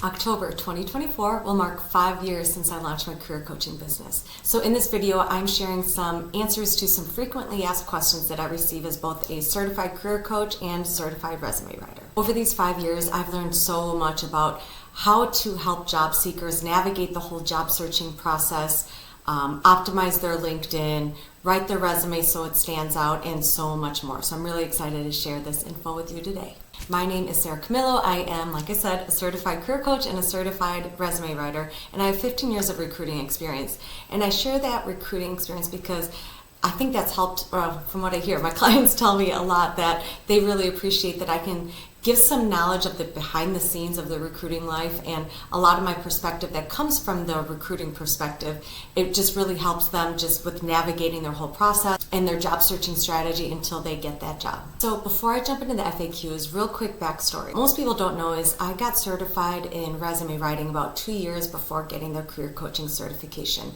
October 2024 will mark 5 years since I launched my career coaching business. So in this video, I'm sharing some answers to some frequently asked questions that I receive as both a certified career coach and certified resume writer. Over these 5 years, I've learned so much about how to help job seekers navigate the whole job searching process, optimize their LinkedIn, write their resume so it stands out, and so much more. So I'm really excited to share this info with you today. My name is Sarah Camillo. I am, like I said, a certified career coach and a certified resume writer, and I have 15 years of recruiting experience. And I share that recruiting experience because I think that's helped, from what I hear, my clients tell me a lot that they really appreciate that I can give some knowledge of the behind the scenes of the recruiting life and a lot of my perspective that comes from the recruiting perspective. It just really helps them just with navigating their whole process and their job searching strategy until they get that job. So before I jump into the FAQs, real quick backstory. Most people don't know is I got certified in resume writing about 2 years before getting the career coaching certification.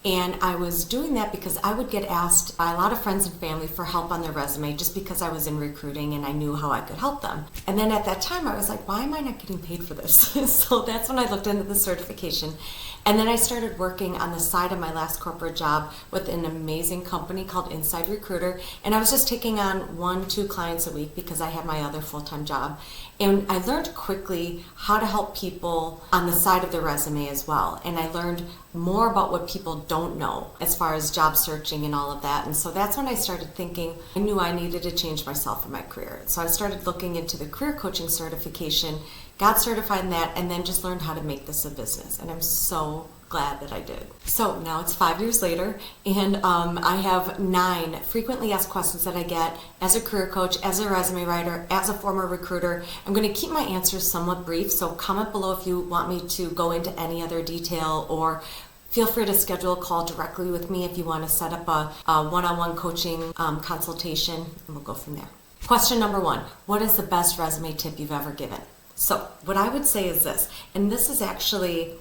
And I was doing that because I would get asked by a lot of friends and family for help on their resume just because I was in recruiting and I knew how I could help them. And then at that time I was like, why am I not getting paid for this? So that's when I looked into the certification. And then I started working on the side of my last corporate job with an amazing company called Inside Recruiter. And I was just taking on 1-2 clients a week because I had my other full-time job. And I learned quickly how to help people on the side of their resume as well. And I learned more about what people don't know as far as job searching and all of that. And so that's when I started thinking I knew I needed to change myself in my career. So I started looking into the career coaching certification, got certified in that, and then just learned how to make this a business. And I'm so glad that I did. So now it's 5 years later, and I have 9 frequently asked questions that I get as a career coach, as a resume writer, as a former recruiter. I'm going to keep my answers somewhat brief, so comment below if you want me to go into any other detail, or feel free to schedule a call directly with me if you want to set up a one-on-one coaching consultation, and we'll go from there. Question number 1, what is the best resume tip you've ever given? So what I would say is this, and this is actually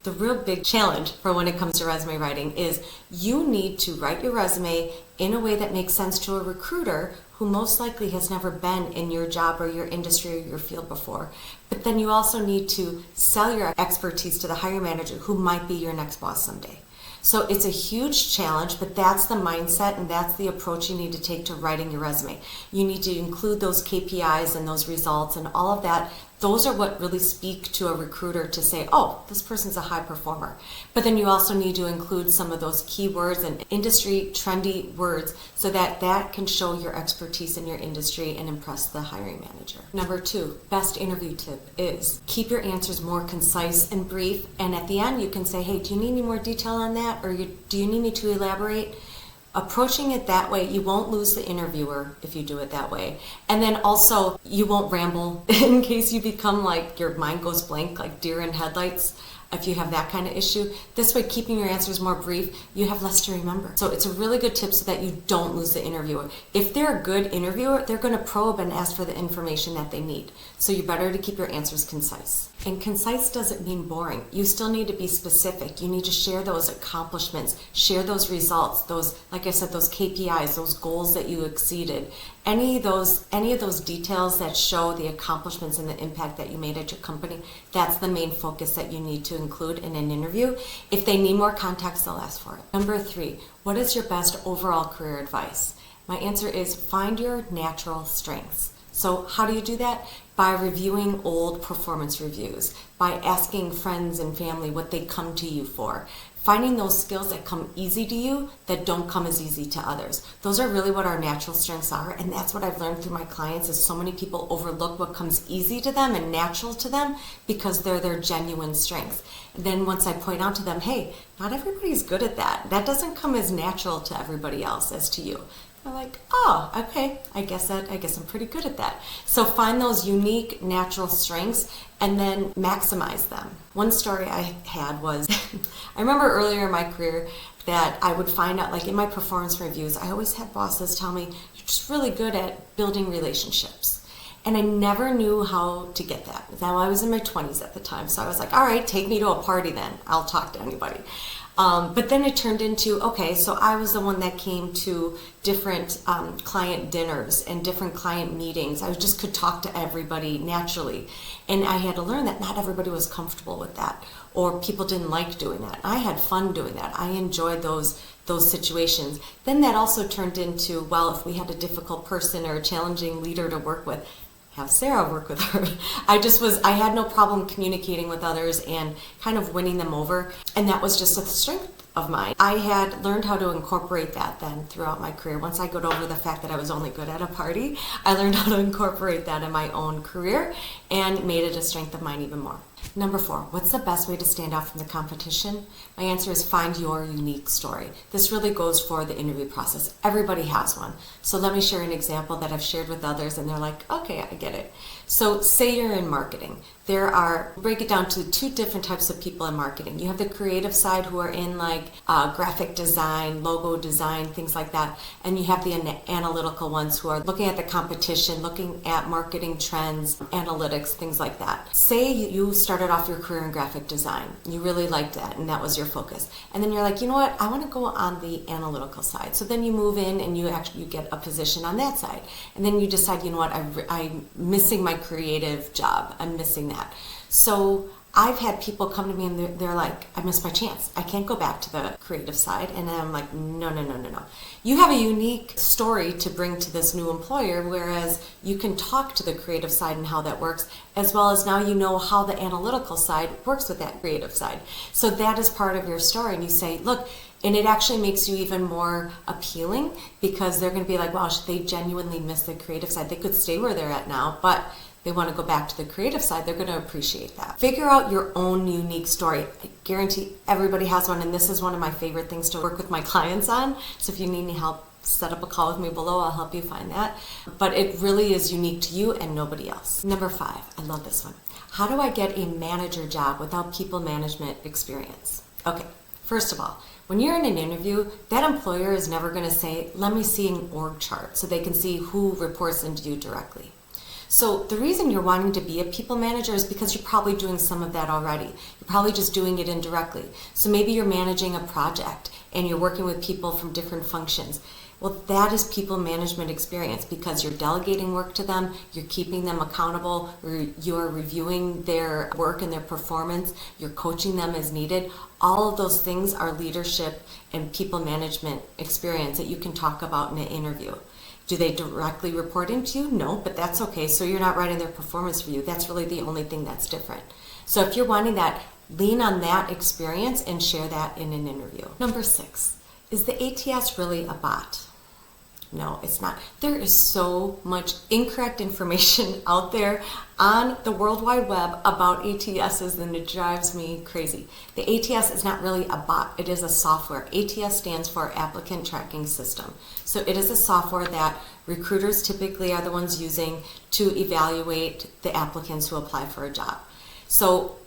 the real big challenge for when it comes to resume writing, is you need to write your resume in a way that makes sense to a recruiter who most likely has never been in your job or your industry or your field before. But then you also need to sell your expertise to the hiring manager who might be your next boss someday. So it's a huge challenge, but that's the mindset and that's the approach you need to take to writing your resume. You need to include those KPIs and those results and all of that. Those are what really speak to a recruiter to say, oh, this person's a high performer. But then you also need to include some of those keywords and industry trendy words so that that can show your expertise in your industry and impress the hiring manager. Number 2, best interview tip is keep your answers more concise and brief. And at the end, you can say, hey, do you need any more detail on that? Or do you need me to elaborate? Approaching it that way, you won't lose the interviewer if you do it that way. And then also, you won't ramble in case you become like your mind goes blank, like deer in headlights. If you have that kind of issue, this way, keeping your answers more brief, you have less to remember. So it's a really good tip so that you don't lose the interviewer. If they're a good interviewer, they're going to probe and ask for the information that they need. So you better to keep your answers concise. And concise doesn't mean boring. You still need to be specific. You need to share those accomplishments, share those results, those, like I said, those KPIs, those goals that you exceeded. Any of those details that show the accomplishments and the impact that you made at your company, that's the main focus that you need to include in an interview. If they need more context, they'll ask for it. Number 3, what is your best overall career advice? My answer is find your natural strengths. So how do you do that? By reviewing old performance reviews, by asking friends and family what they come to you for, finding those skills that come easy to you that don't come as easy to others. Those are really what our natural strengths are, and that's what I've learned through my clients is so many people overlook what comes easy to them and natural to them because they're their genuine strengths. And then once I point out to them, hey, not everybody's good at that. That doesn't come as natural to everybody else as to you. They're like, oh, okay, I guess I'm pretty good at that. So find those unique natural strengths and then maximize them. One story I had was, I remember earlier in my career that I would find out, like in my performance reviews, I always had bosses tell me, you're just really good at building relationships. And I never knew how to get that. Now I was in my 20s at the time, so I was like, all right, take me to a party then. I'll talk to anybody. But then it turned into, okay, so I was the one that came to different client dinners and different client meetings. I just could talk to everybody naturally. And I had to learn that not everybody was comfortable with that, or people didn't like doing that. I had fun doing that. I enjoyed those situations. Then that also turned into, well, if we had a difficult person or a challenging leader to work with, have Sarah work with her. I had no problem communicating with others and kind of winning them over. And that was just a strength of mine. I had learned how to incorporate that then throughout my career. Once I got over the fact that I was only good at a party, I learned how to incorporate that in my own career and made it a strength of mine even more. Number 4, what's the best way to stand out from the competition? My answer is find your unique story. This really goes for the interview process. Everybody has one. So let me share an example that I've shared with others and they're like, okay, I get it. So say you're in marketing. Break it down to 2 different types of people in marketing. You have the creative side who are in like graphic design, logo design, things like that. And you have the analytical ones who are looking at the competition, looking at marketing trends, analytics, things like that. Say you started off your career in graphic design. You really liked that and that was your focus. And then you're like, you know what? I want to go on the analytical side. So then you move in and you get a position on that side. And then you decide, you know what? I'm missing my creative job. I'm missing that. So I've had people come to me and they're like, I missed my chance. I can't go back to the creative side. And I'm like, no. You have a unique story to bring to this new employer, whereas you can talk to the creative side and how that works, as well as now you know how the analytical side works with that creative side. So that is part of your story. And you say, look, and it actually makes you even more appealing because they're going to be like, wow, they genuinely miss the creative side. They could stay where they're at now, but they want to go back to the creative side, they're going to appreciate that. Figure out your own unique story. I guarantee everybody has one, and this is one of my favorite things to work with my clients on. So if you need any help, set up a call with me below. I'll help you find that. But it really is unique to you and nobody else. Number 5, I love this one. How do I get a manager job without people management experience? Okay, first of all, when you're in an interview, that employer is never going to say, let me see an org chart so they can see who reports into you directly. So the reason you're wanting to be a people manager is because you're probably doing some of that already. You're probably just doing it indirectly. So maybe you're managing a project and you're working with people from different functions. Well, that is people management experience because you're delegating work to them, you're keeping them accountable, you're reviewing their work and their performance, you're coaching them as needed. All of those things are leadership and people management experience that you can talk about in an interview. Do they directly report into you? No, but that's okay. So you're not writing their performance review. That's really the only thing that's different. So if you're wanting that, lean on that experience and share that in an interview. Number 6, is the ATS really a bot? No, it's not. There is so much incorrect information out there on the World Wide Web about ATSs and it drives me crazy. The ATS is not really a bot. It is a software. ATS stands for Applicant Tracking System. So it is a software that recruiters typically are the ones using to evaluate the applicants who apply for a job. So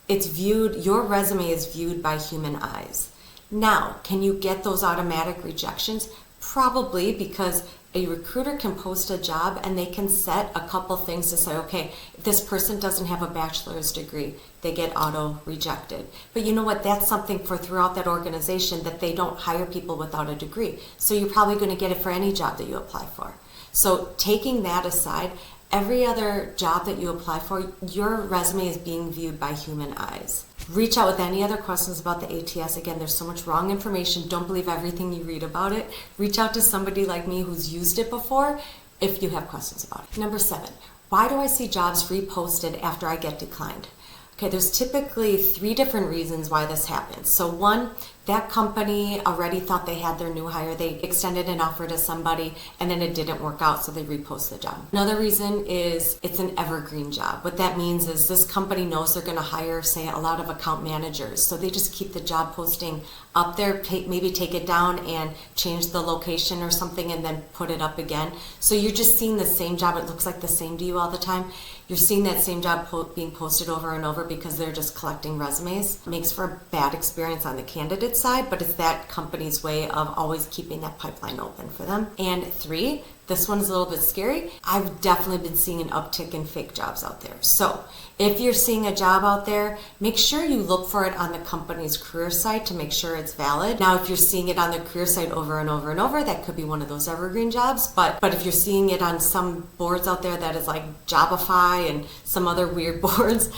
your resume is viewed by human eyes. Now, can you get those automatic rejections? Probably, because a recruiter can post a job and they can set a couple things to say, okay, if this person doesn't have a bachelor's degree, they get auto rejected. But you know what? That's something for throughout that organization that they don't hire people without a degree. So you're probably going to get it for any job that you apply for. So taking that aside, every other job that you apply for, your resume is being viewed by human eyes. Reach out with any other questions about the ATS. Again, there's so much wrong information. Don't believe everything you read about it. Reach out to somebody like me who's used it before if you have questions about it. Number 7, why do I see jobs reposted after I get declined? Okay, there's typically 3 different reasons why this happens. So 1, that company already thought they had their new hire. They extended an offer to somebody and then it didn't work out, so they repost the job. Another reason is it's an evergreen job. What that means is this company knows they're going to hire, say, a lot of account managers. So they just keep the job posting up there, maybe take it down and change the location or something and then put it up again. So you're just seeing the same job. It looks like the same to you all the time. You're seeing that same job being posted over and over because they're just collecting resumes. It makes for a bad experience on the candidate side, but it's that company's way of always keeping that pipeline open for them. And 3, This one is a little bit scary. I've definitely been seeing an uptick in fake jobs out there. So if you're seeing a job out there, make sure you look for it on the company's career site to make sure it's valid. Now, if you're seeing it on the career site over and over and over, that could be one of those evergreen jobs. But if you're seeing it on some boards out there that is like Jobify and some other weird boards,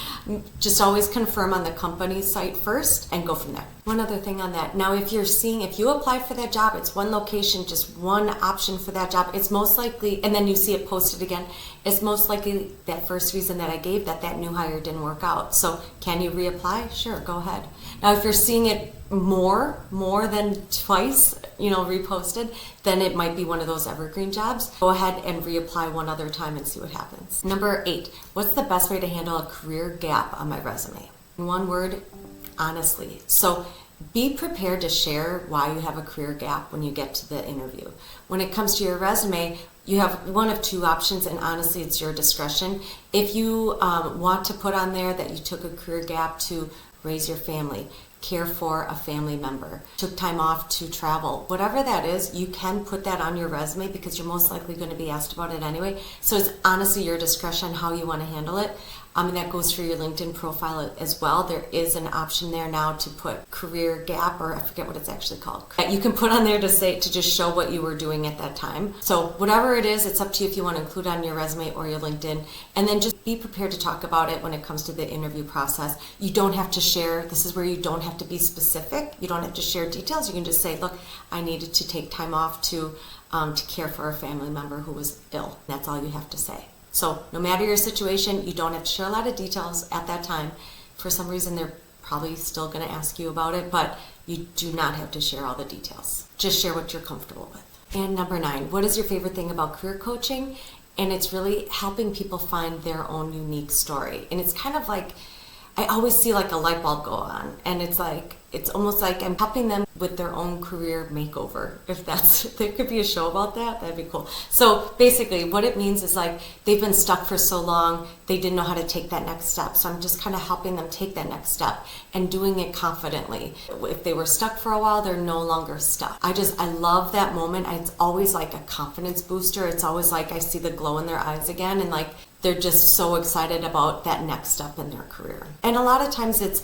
just always confirm on the company's site first and go from there. One other thing on that. Now, if you apply for that job, it's one location, just one option for that job. It's most likely, and then you see it posted again, it's most likely that first reason that I gave, that new hire didn't work out. So can you reapply? Sure, go ahead. Now, if you're seeing it more than twice, reposted, then it might be one of those evergreen jobs. Go ahead and reapply one other time and see what happens. Number 8, what's the best way to handle a career gap on my resume? In one word, honestly. So be prepared to share why you have a career gap when you get to the interview. When it comes to your resume, you have one of two options, and honestly, it's your discretion. If you want to put on there that you took a career gap to raise your family, care for a family member, took time off to travel, whatever that is, you can put that on your resume because you're most likely going to be asked about it anyway. So it's honestly your discretion how you want to handle it. And that goes for your LinkedIn profile as well. There is an option there now to put career gap, or I forget what it's actually called. You can put on there to just show what you were doing at that time. So whatever it is, it's up to you if you want to include on your resume or your LinkedIn. And then just be prepared to talk about it when it comes to the interview process. You don't have to share, this is where you don't have to be specific. You don't have to share details. You can just say, look, I needed to take time off to care for a family member who was ill. That's all you have to say. So no matter your situation, you don't have to share a lot of details at that time. For some reason, they're probably still going to ask you about it, but you do not have to share all the details. Just share what you're comfortable with. And number 9, what is your favorite thing about career coaching? And it's really helping people find their own unique story. And it's kind of like, I always see like a light bulb go on, and it's almost like I'm helping them with their own career makeover. If there could be a show about that, that'd be cool. So basically what it means is like they've been stuck for so long, they didn't know how to take that next step. So I'm just kind of helping them take that next step and doing it confidently. If they were stuck for a while, they're no longer stuck. I love that moment. It's always like a confidence booster. It's always like I see the glow in their eyes again, and like they're just so excited about that next step in their career. And a lot of times it's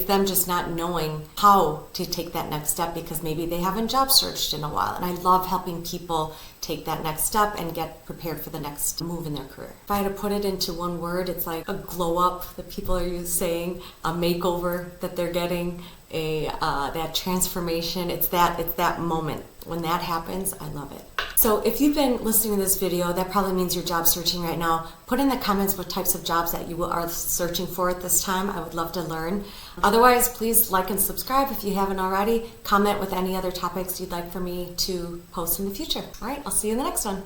them just not knowing how to take that next step because maybe they haven't job searched in a while. And I love helping people take that next step and get prepared for the next move in their career. If I had to put it into one word, it's like a glow up that people are saying, a makeover that they're getting, that transformation. It's that moment. When that happens, I love it. So if you've been listening to this video, that probably means you're job searching right now. Put in the comments what types of jobs that you are searching for at this time. I would love to learn. Otherwise, please like and subscribe if you haven't already. Comment with any other topics you'd like for me to post in the future. All right, I'll see you in the next one.